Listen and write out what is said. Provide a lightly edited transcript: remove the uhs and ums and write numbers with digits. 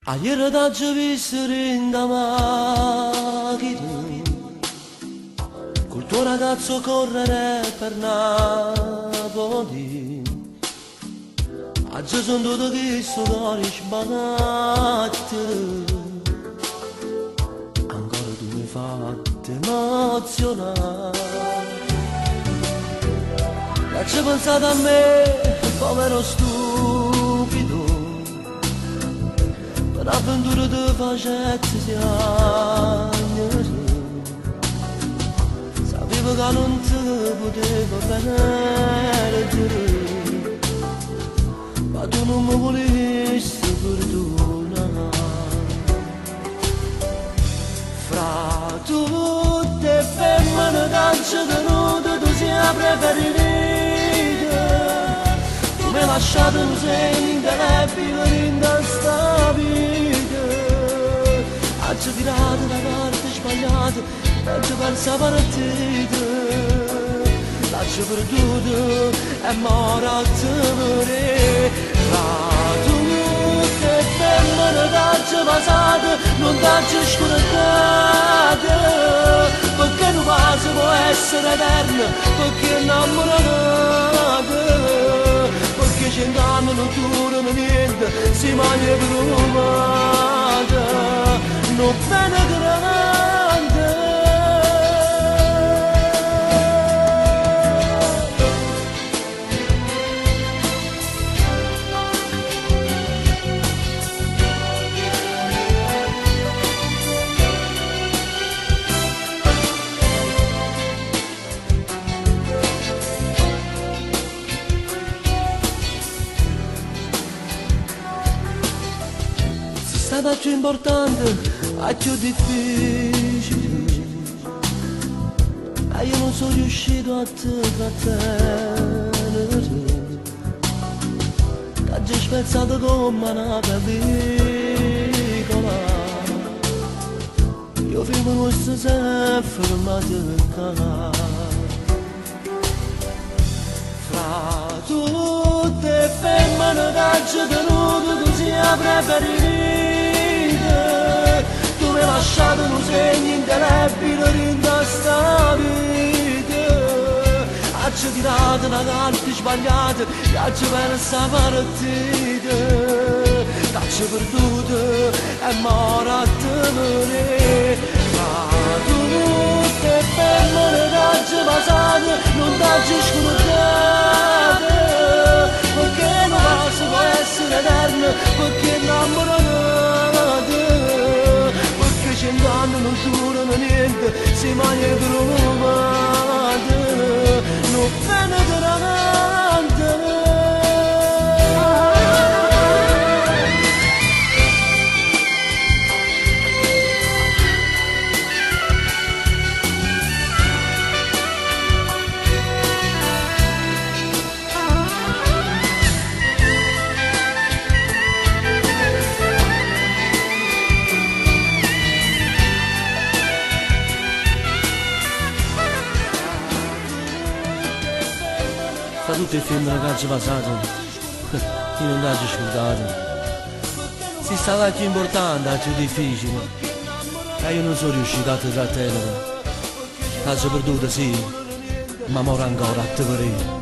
Ieri t'ho visto in da macchina col tuo ragazzo correre per Napoli. Oggi sono tutto che sto cuore sbatte. Ancora tu mi fai emozionare. E ci pensato a me, povero stupido, per l'avventura di facetti piangere. Sapevo che non ti potevo perdere, ma tu non mi volessi perdonare. Fra tutte femmine che ci tenuto tu sia preferita. Tu mi hai lasciato un segno indelebile in questa vita. Hai tirato la carta sbagliata e ci pensavo a te. Lascio perduto e moro a te morire. Fra tutte femmine che ci passate non ti scordate. Perché non quasi può essere eterna, perché innamorata. Perché 100 anni non durano niente, si mangia brumata. Non bene grande. È stata più importante, è più difficile. E io non sono riuscito a te trattenere. Che hai spezzato come una pellicola. Io film questo si è fermato qua. Fra tutte femmine che ci tenuto tu sia preferita. Tu mi hai lasciato un segno indelebile in questa vita. Hai tirato una carta sbagliata e hai perso la partita. T'ho perduto e moro a te morire. Fra tutte femmine che ci passate non ti scordate. Perché non si può essere eterna, perché innamorata. Perché 100 anni non durano niente, si mangia brumata. Non bene grande. Fra tutti i film che ci passato, io non l'ho scordato. Si stava più importante, più difficile. E io non sono riuscito a te trattenere. L'ho perduto sì, ma moro ancora a te per io.